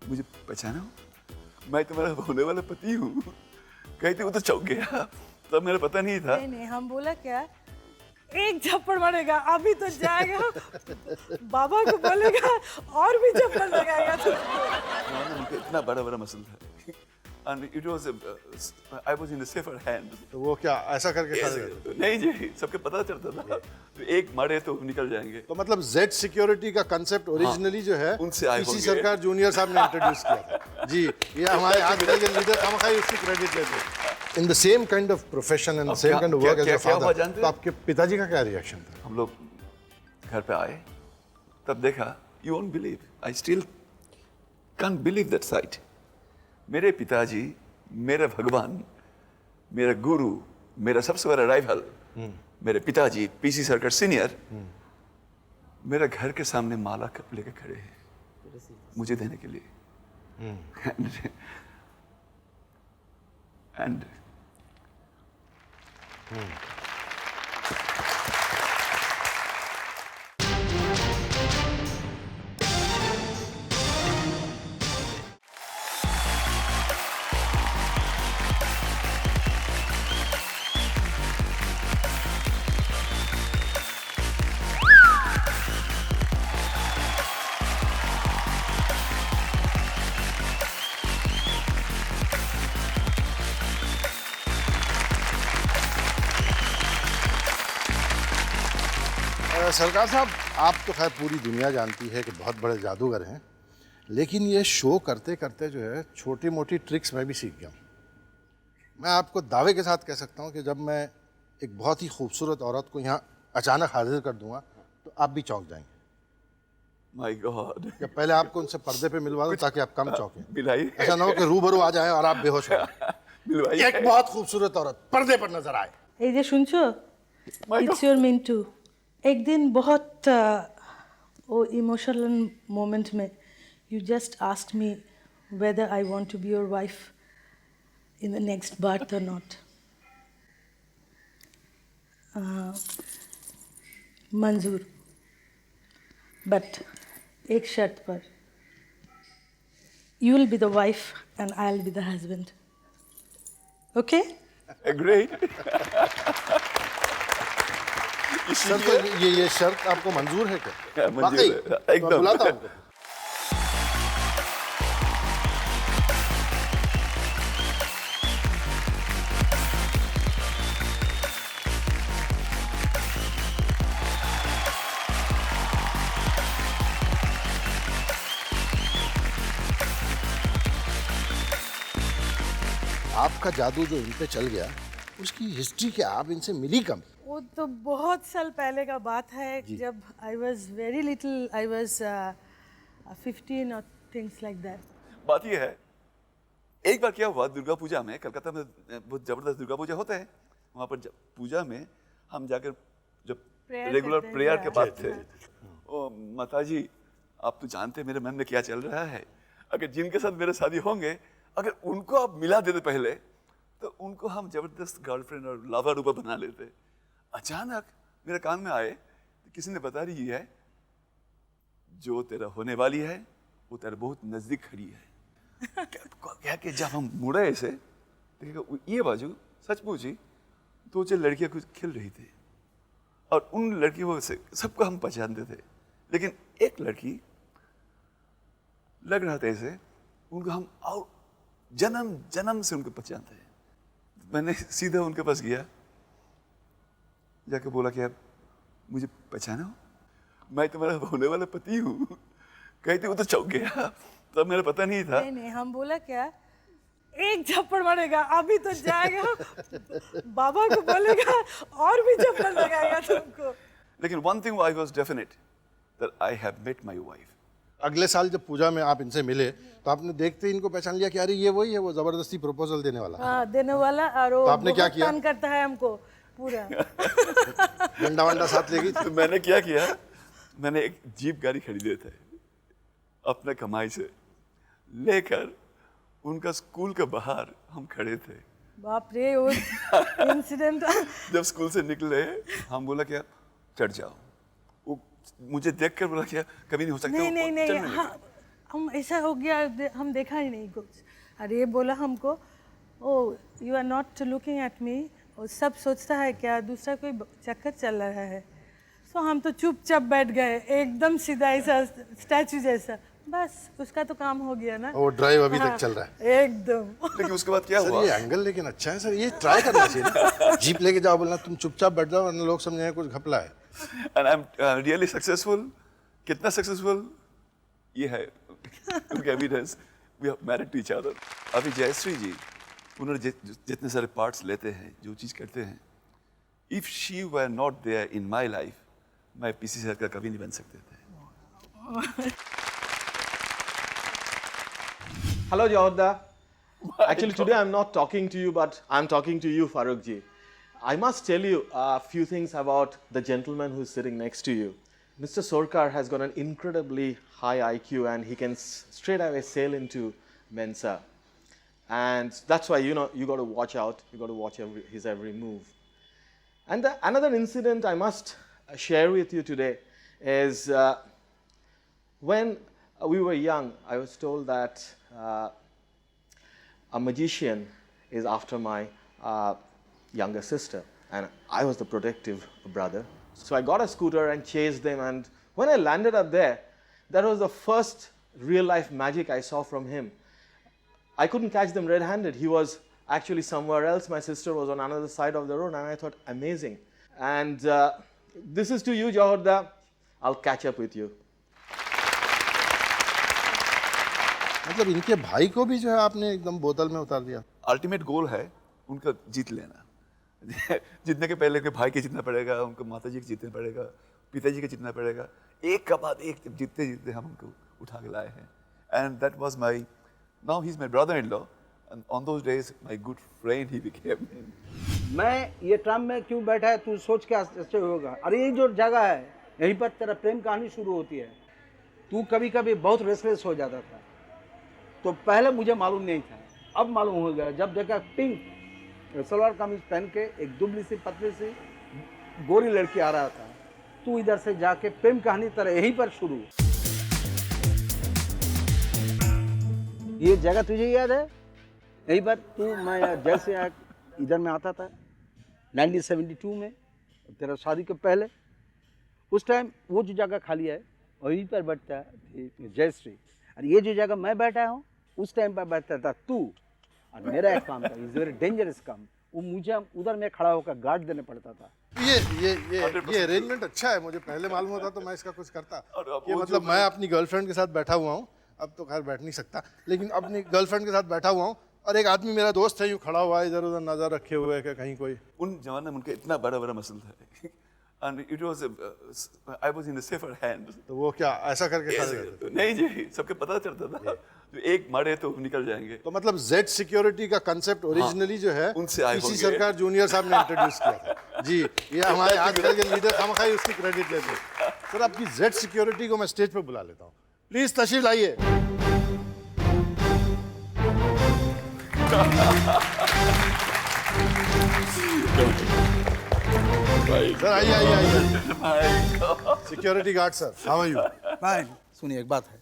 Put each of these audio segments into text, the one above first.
मुझे पहचाना हो? मैं तुम्हारा होने वाला पति हूँ। कहती वो तो चौंक गया, तब मेरा पता नहीं था। नहीं, हम बोला क्या, एक झप्पड़ मारेगा अभी तो जाएगा, बाबा को बोलेगा और भी झप्पड़ लगाएगा तुझको। उनका इतना बड़ा मसला था। And it was I was in a safer hand. तो वो क्या ऐसा करके खड़े रहते? नहीं जी, सबके पता चलता था। तो एक मारे तो निकल जाएंगे। तो मतलब जेड सिक्योरिटी का कंसेप्ट ओरिजिनली जो है उनसे आए इसी होंगे। सरकार जूनियर साहब ने इंट्रोड्यूस किया था। जी, ये हमारे आजकल के लीडर हम खाई उसकी क्रेडिट लेते हैं। In the same kind of profession and same kind of work as a father, तो आपके पिताजी का क्या रिएक्शन था? हम लोग घर पे आए, तब देखा, you won't believe, I still can't believe that sight. मेरे पिताजी, मेरा भगवान, मेरा गुरु, मेरा सबसे बड़ा राइवल, मेरे पिताजी पीसी सरकार सीनियर, मेरा घर के सामने माला कप लेके खड़े हैं मुझे देने के लिए। and सरकार साहब, आप तो खैर पूरी दुनिया जानती है कि बहुत बड़े जादूगर हैं, लेकिन ये शो करते करते जो है छोटी मोटी ट्रिक्स मैं भी सीख गया हूँ। मैं आपको दावे के साथ कह सकता हूँ कि जब मैं एक बहुत ही खूबसूरत औरत को यहाँ अचानक हाजिर कर दूंगा तो आप भी चौंक जाएंगे। my God, या पहले आपको उनसे पर्दे पे मिलवा दूं ताकि आप कम चौंकें। बिलाई, ऐसा ना हो कि रूबरू आ जाए और आप बेहोश हो जाएं। बिलवाई, एक बहुत खूबसूरत औरत पर्दे पर नजर आए। এই যে শুনছো, ইটস योर मिंटू। एक दिन बहुत वो इमोशनल मोमेंट में you just asked me whether I want to be your wife in the next birth और नॉट। मंजूर, बट एक शर्त पर, you will be the wife and I will be the husband. Okay? great. Sir, तो ये शर्त आपको मंजूर है क्या? मंजूर वाकई? है, तो मैं एकदम। बुलाता हूं उनको। आपका जादू जो इन पे चल गया, उसकी हिस्ट्री क्या? आप इनसे मिली कब? वो तो बहुत साल पहले का बात है, जब I was very little, I was 15 और थिंग्स लाइक दैट। बात ये है, एक बार क्या हुआ, दुर्गा पूजा में, कलकत्ता में बहुत जबरदस्त दुर्गा पूजा होता है। वहाँ पर पूजा में हम जाकर जब रेगुलर प्रेयर के बाद थे, ओ माताजी, आप तो जानते हैं मेरे मन में क्या चल रहा है। अगर जिनके साथ मेरे शादी होंगे, अगर उनको आप मिला देते पहले, तो उनको हम जबरदस्त गर्लफ्रेंड और लवर ऊपर बना लेते। अचानक मेरे कान में आए, तो किसी ने बता रही है, जो तेरा होने वाली है वो तेरे बहुत नजदीक खड़ी है। क्या कि जब हम मुड़े ऐसे देखा ये बाजू, सच पूछी तो जो लड़कियां कुछ खेल रही थी, और उन लड़कियों से सबको हम पहचानते थे, लेकिन एक लड़की लग रहा था ऐसे, उनको हम और जन्म से उनको पहचानते हैं। मैंने सीधा उनके पास गया, जाके बोला कि आप मुझे पहचाना हो? मैं तुम्हारा होने वाला पति हूँ। कहती वो तो चौंक गया, तब मेरा पता नहीं था। नहीं, हम बोला क्या, एक झप्पड़ मारेगा अभी तो जाएगा, बाबा को बोलेगा और भी झप्पड़ लगाएगा तुमको। लेकिन one thing I was definite that I have met my wife. अगले साल जब पूजा में आप इनसे मिले तो आपने देखते ही इनको पहचान लिया कि अरे ये वही है, वो जबरदस्ती प्रपोजल देने वाला। हाँ, देने वाला, और वो तो आपने क्या बहुत किया? तंग करता है हमको पूरा। डंडा वंडा साथ ले गई? तो मैंने क्या किया, मैंने एक जीप गाड़ी खरीदे थे अपने कमाई से, लेकर उनका स्कूल के बाहर हम खड़े थे। बाप रे, वो इंसिडेंट। जब स्कूल से निकले, हम बोला क्या चढ़ जाओ, वो मुझे देखकर बोला क्या कभी नहीं हो सकता। नहीं, चढ़ने लगे। हाँ, हम ऐसा हो गया, हम देखा ही नहीं कुछ। और ये बोला हमको, oh you are not looking at me, और सब सोचता है क्या दूसरा कोई चक्कर चल रहा है। सो हम तो चुपचाप बैठ गए, एकदम सीधा ऐसा स्टैचू जैसा। बस उसका तो काम हो गया ना। वो ड्राइव अभी हाँ, तक चल रहा है एकदम। लेकिन उसके बाद क्या सर। हुआ? ये एंगल लेकिन अच्छा है सर, ये ट्राई करना चाहिए ना। जीप लेके जाओ, बोलना तुम चुपचाप बैठ जाओ वरना लोग समझेंगे कुछ घपला है। And I am really successful. कितना सक्सेसफुल ये है उनके evidence, we are married to each other. अभी जयश्री जी उन्होंने जितने सारे पार्ट्स लेते हैं, जो चीज़ करते हैं, if she were not there in my life, मैं पीसी सर का कभी नहीं बन सकते थे। Hello, Jawahar. Actually, today I'm not talking to you, but I'm talking to you, Farooq ji. I must tell you a few things about the gentleman who's sitting next to you. Mr. Sorkar has got an incredibly high IQ, and he can straight away sail into Mensa. And that's why, you know, you got to watch out. You got to watch his every move. And another incident I must share with you today is when we were young, I was told that a magician is after my younger sister, and I was the protective brother. So I got a scooter and chased them, and when I landed up there, that was the first real life magic I saw from him. I couldn't catch them red-handed. He was actually somewhere else. My sister was on another side of the road, and I thought, amazing. And this is to you, Jawahar. I'll catch up with you. मतलब इनके भाई को भी जो है आपने एकदम बोतल में उतार दिया। अल्टीमेट गोल है उनका जीत लेना। जीतने के पहले के भाई के जीतना पड़ेगा, उनको माता जी के जीतना पड़ेगा, पिताजी के जीतना पड़ेगा। एक का बाद एक जीतते जीतते हम उनको उठा के लाए हैं। And that was my, now he is my brother in law, and on those days my good friend he became. मैं ये ट्राम में क्यों बैठा है तू सोच के अच्छे होगा। अरे ये जो जगह है यहीं पर तेरा प्रेम कहानी शुरू होती है। तू कभी कभी बहुत रेस्टलेस हो जाता था, तो पहले मुझे मालूम नहीं था, अब मालूम हो गया जब देखा पिंक सलवार कमीज पहन के एक दुबली सी पतली सी गोरी लड़की आ रहा था। तू इधर से जाके प्रेम कहानी तरह यहीं पर शुरू। ये जगह तुझे याद है? यहीं पर तू मैं जैसे इधर में आता था 1972 में, तेरा शादी के पहले। उस टाइम वो जो जगह खाली है वहीं पर बैठता है जयश्री, और ये जो जगह मैं बैठा हूँ उस टाइम पर बैठता था तू। और मेरा एक काम था, इज वेरी डेंजरस काम, वो मुझे उधर में खड़ा होकर गार्ड देने पड़ता था। ये अरेंजमेंट अच्छा है, मुझे पहले मालूम होता तो मैं इसका कुछ करता। ये मतलब मैं अपनी गर्लफ्रेंड के साथ बैठा हुआ हूँ, अब तो खैर बैठ नहीं सकता, लेकिन अपनी गर्लफ्रेंड के साथ बैठा हुआ हूँ और एक आदमी मेरा दोस्त है यूँ खड़ा हुआ है इधर उधर नजर रखे हुए है कहीं कोई। उन जमाने में उनका इतना बड़ा बड़ा मसल था, and it was I was in a safer hand. तो वो क्या ऐसा करके खड़े रहते थे? नहीं जी, सबके पता चलता था, तो एक मारे तो निकल जाएंगे। तो मतलब जेड सिक्योरिटी का कंसेप्ट ओरिजिनली जो है उनसे आए इसी होंगे। सरकार जूनियर साहब ने इंट्रोड्यूस किया था जी। ये हमारे आजकल के लीडर खामखाई उसकी क्रेडिट लेते हैं। सर आपकी जेड सिक्योरिटी को मैं स्टेज पे बुला लेता हूँ, प्लीज तशरीफ लाइए। सर आइए आइए आइए। Security guard sir, how are you? Fine. सुनिए एक बात है,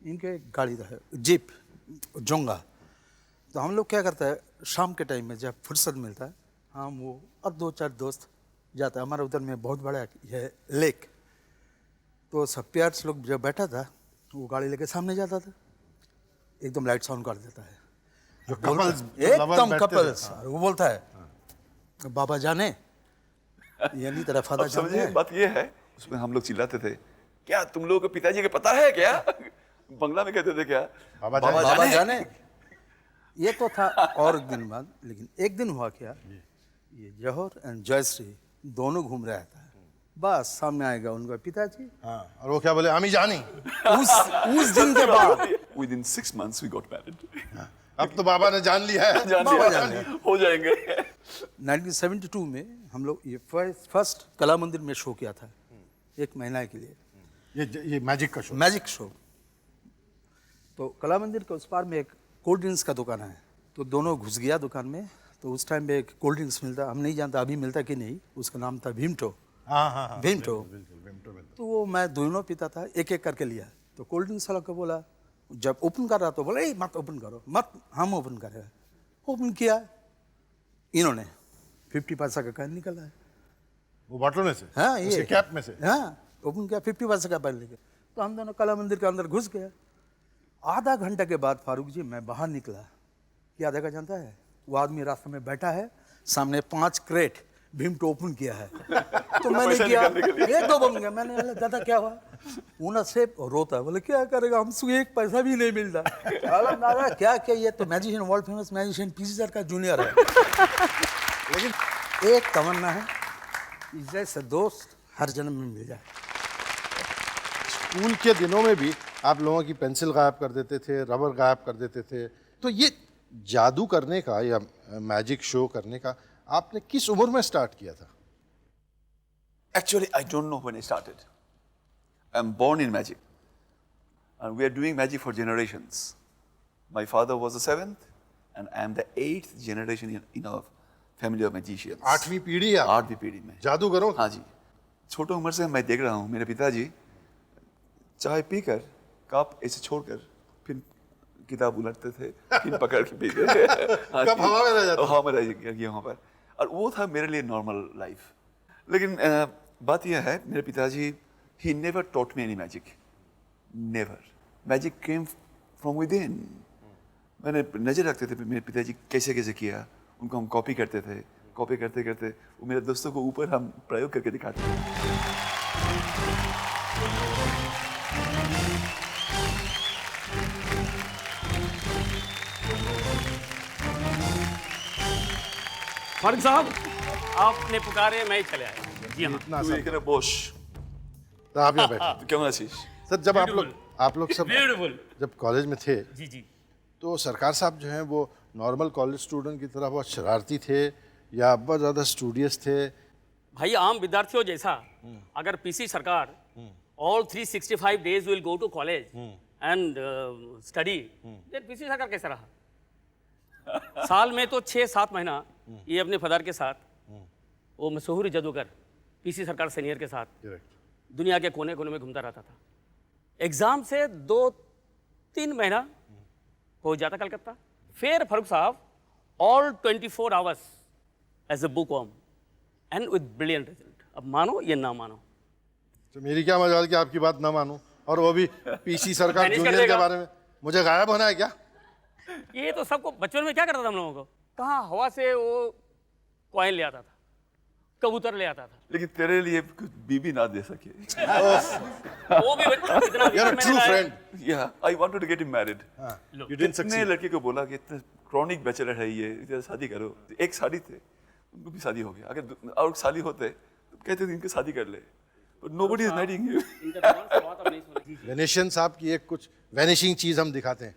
इनके एक गाड़ी है जीप जोंगा, तो हम लोग क्या करते हैं शाम के टाइम में जब फुर्सत मिलता है हम वो और दो चार दोस्त जाता है। हमारे उधर में बहुत बड़ा है लेक, तो सब प्यार्स लोग जब बैठा था वो गाड़ी लेके सामने जाता था, एकदम लाइट्स ऑन कर देता है, जो कपल्स एकदम कपल्स। वो बोलता है बाबा जाने, यानी तेरा फादर अब समझिए जाने। बात ये है, उसमें हम लोग चिल्लाते थे, क्या तुम लोगों को पिताजी के पता है क्या? बंगला में कहते थे क्या, बाबा जाने। ये तो था और एक दिन बाद, लेकिन एक दिन हुआ क्या, ये जौहर एंड जयश्री दोनों घूम रहा था, बस सामने आएगा उनका पिताजी। हाँ, और वो क्या बोले, हम ही जानी। उस दिन के बाद Within 6 months we got married. अब तो बाबा ने जान लिया है, जान बाबा लिया, जान लिया। हो जाएंगे। 1972 में हम लोग ये फर्स्ट कला मंदिर में शो किया था 1 महीना के लिए, ये मैजिक का शो, मैजिक शो। तो कला मंदिर के उस पार में एक कोल्ड ड्रिंक्स का दुकान है, तो दोनों घुस गया दुकान में। तो उस टाइम में एक कोल्ड ड्रिंक्स मिलता, हम नहीं जानता अभी मिलता कि नहीं, उसका नाम था भीमटो। हाँ, भीमटो। तो वो मैं दोनों पीता था, एक एक करके लिया। तो कोल्ड ड्रिंक्स वाला को बोला जब ओपन कर रहा तो बोले मत ओपन करो, मत, हम ओपन कर रहे हैं। ओपन किया, इन्होंने 50 पैसा का कॉइन निकला है। वो बॉटल में से? हाँ, उसके ये कैप में से? हाँ, ओपन किया, 50 पैसे का कॉइन लेके। तो हम दोनों कला मंदिर के अंदर घुस गए। आधा घंटे के बाद फारूक जी मैं बाहर निकला, क्या देखा जानता है? वो आदमी रास्ते में बैठा है, सामने 5 क्रेट भीम टू ओपन किया है। तो मैंने किया, एक दो बन गया। मैंने बोला दादा क्या हुआ? उन्हें से रोता, बोले क्या करेगा, हमसे 1 पैसा भी नहीं मिलता। दादा क्या क्या, ये तो magician, world famous magician PC sir का जूनियर है। लेकिन एक तमन्ना है, जैसे दोस्त हर जन्म में मिल जाए। स्कूल के दिनों में भी आप लोगों की पेंसिल गायब कर देते थे, रबर गायब कर देते थे। तो ये जादू करने का या मैजिक शो करने का आपने किस उम्र में स्टार्ट किया था? Actually, I don't know when I started. I'm born in magic. And we are doing magic for generations. My father was the 7th, and I am the 8th generation in our family of magicians. 8वीं पीढ़ी है आप? 8वीं पीढ़ी में। जादूगरों? हाँ जी। छोटी उम्र से मैं देख रहा हूँ, मेरे पिताजी चाय पीकर, कप ऐसे छोड़कर, फिर किताब उलटते थे, फिर पकड़ के पीते थे। कब हवा में रह जाता? हवा में रह गया वहाँ पर। और वो था मेरे लिए नॉर्मल लाइफ। लेकिन बात यह है, मेरे पिताजी he never taught me any magic. Never. Magic came from within. मैंने नज़र रखते थे मेरे पिताजी कैसे कैसे किया, उनको हम कॉपी करते थे। कॉपी करते करते वो मेरे दोस्तों को ऊपर हम प्रयोग करके दिखाते थे। फारूक साहब, आपने पुकारे, मैं ही चले आया। जी हाँ। इतना तू सब एक बोश, तो आप यहाँ बैठे। तू क्यों आशीष? सर जब आप लोग सब ब्यूटीफुल। जब कॉलेज में थे, जी जी। तो सरकार साहब जो हैं वो नॉर्मल कॉलेज स्टूडेंट की तरह बहुत शरारती थे या बहुत ज़्यादा स्टूडियस थे? भाई आम विद्यार्थियों जैसा अगर PC Sarkar all 365 days will go to college and study, then PC Sarkar कैसा रहा? साल में तो 6-7 महीना ये अपने फदार के साथ, वो मशहूर जादूगर पीसी सरकार सीनियर के साथ दुनिया के कोने कोने में घूमता रहता था। एग्जाम से 2-3 महीना पहुंच जाता कलकत्ता। फिर फारूक साहब all 24 hours as a book worm and with brilliant result. अब मानो या ना मानो, तो मेरी क्या मजाल कि आपकी बात ना मानूं, और वो भी पीसी सरकार मैनेज कर जूनियर के देगा। बारे में। मुझे गायब होना है क्या? ये तो सबको बचपन में क्या करता था हम लोगों को, कहाँ हवा से वो कॉइन ले आता था, कबूतर ले आता था। लेकिन तेरे लिए कुछ बीबी ना दे सके। वो भी इतना You're a true friend. Yeah, I wanted to get him married. You didn't कितने succeed. लड़के को बोला कि इतना क्रॉनिक बैचलर है ये, इधर शादी करो। एक साली थे, उनको भी शादी हो गया। अगर और साली होते तो कहते थे इनकी शादी कर ले। But nobody is marrying you. Venetian साहब की एक कुछ वैनिशिंग चीज हम दिखाते हैं।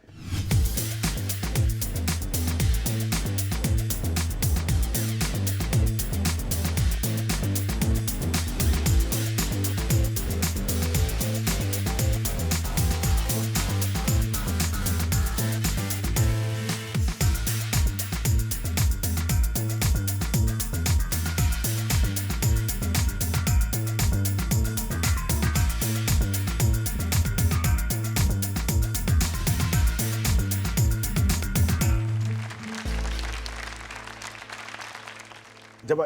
जब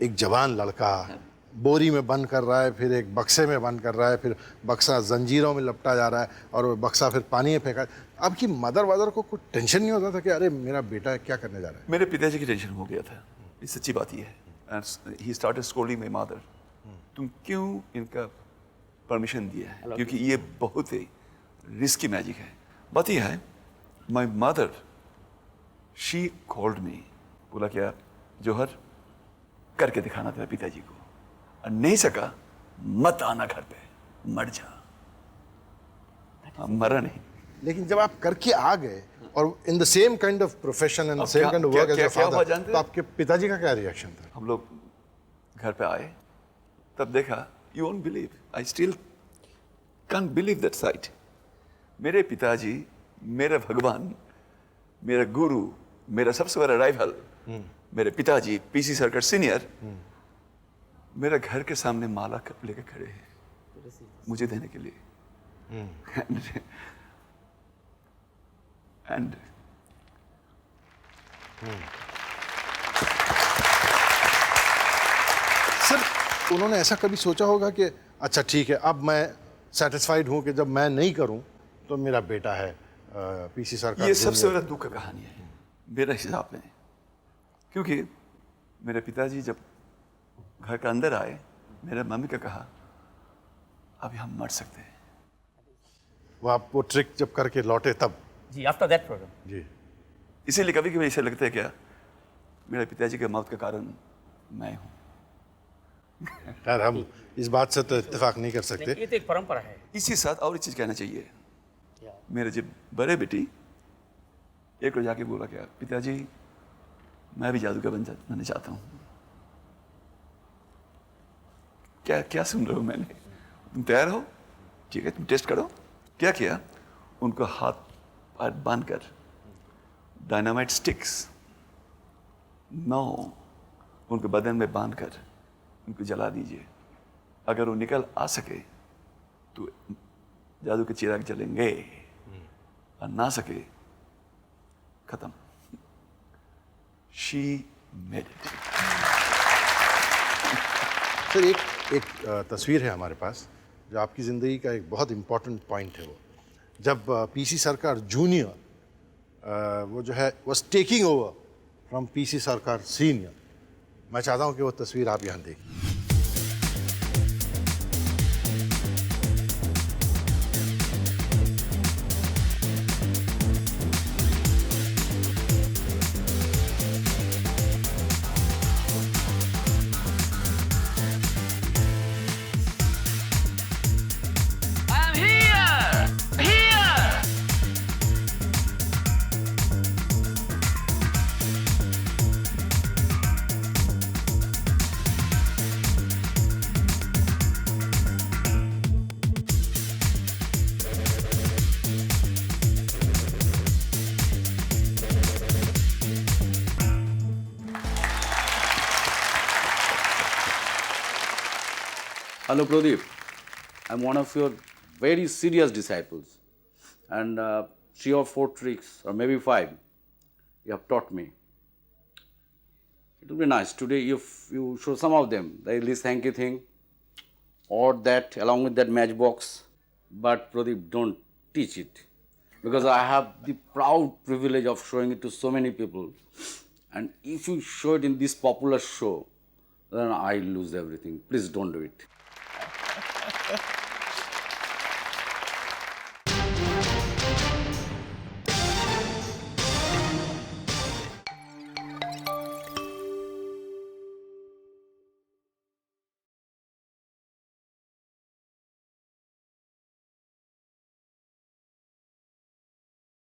एक जवान लड़का बोरी में बंद कर रहा है, फिर एक बक्से में बंद कर रहा है, फिर बक्सा जंजीरों में लपटा जा रहा है और वो बक्सा फिर पानी में फेंका, आपकी मदर वदर को कुछ टेंशन नहीं होता था कि अरे मेरा बेटा क्या करने जा रहा है? मेरे पिताजी की टेंशन हो गया था, ये सच्ची बात ये है। And he started scolding my mother. तुम क्यों इनका परमिशन दिया है, क्योंकि ये बहुत ही रिस्की मैजिक है। बात ये है, my mother she called me, बोला क्या जौहर करके दिखाना तेरे पिताजी को, और नहीं सका मत आना घर पे, मर जा। मरा नहीं। लेकिन जब आप करके आ गए और in the same kind of profession and same kind of work as a क्या हुआ फादर, जानते तो हैं? आपके पिताजी का क्या रिएक्शन था? हम लोग घर पे आए, तब देखा, you won't believe, I still can't believe that site. मेरे पिताजी, मेरा भगवान, मेरा गुरु, मेरा सबसे बड़ा राइवल, मेरे पिताजी पीसी सरकार सीनियर, मेरा घर के सामने माला लेकर खड़े हैं मुझे देने के लिए। And सर उन्होंने ऐसा कभी सोचा होगा कि अच्छा ठीक है अब मैं सेटिस्फाइड हूँ कि जब मैं नहीं करूँ तो मेरा बेटा है पीसी सरकार ये सबसे बड़ा दुख का कहानी है मेरे हिसाब में, क्योंकि मेरे पिताजी जब घर के अंदर आए, मेरे मम्मी का कहा अभी हम मर सकते हैं। वो आप वो ट्रिक जब करके लौटे तब? जी, आफ्टर दैट प्रोग्राम। जी। इसीलिए कभी कभी ऐसा लगता है क्या मेरे पिताजी के मौत का कारण मैं हूँ। यार हम इस बात से तो इत्तेफाक नहीं कर सकते। ये तो एक परंपरा है। इसी साथ और एक चीज कहना चाहिए, मेरे जब बड़े बेटी एक रोज जाके बोला क्या पिताजी मैं भी जादूगर बनना चाहता हूँ। क्या क्या सुन रहे हो मैंने? तुम तैयार हो? ठीक है तुम टेस्ट करो। क्या किया, उनको हाथ पैर बांध कर डायनामाइट स्टिक्स 9 उनके बदन में बांध कर उनको जला दीजिए। अगर वो निकल आ सके तो जादू के चिराग जलेंगे, और ना सके खत्म। She made it. सर एक तस्वीर है हमारे पास जो आपकी ज़िंदगी का एक बहुत इम्पोर्टेंट पॉइंट है। वो जब पीसी सरकार जूनियर वो जो है was taking over from PC सरकार सीनियर। मैं चाहता हूँ कि वो तस्वीर आप यहाँ देखिए। I'm here! Here! Hello, Pradeep. I'm one of your very serious disciples, and 3 or 4 tricks, or maybe 5, you have taught me. It would be nice today if you show some of them, the English hanky thing, or that along with that matchbox. But Pradeep, don't teach it, because I have the proud privilege of showing it to so many people, and if you show it in this popular show, then I lose everything. Please don't do it.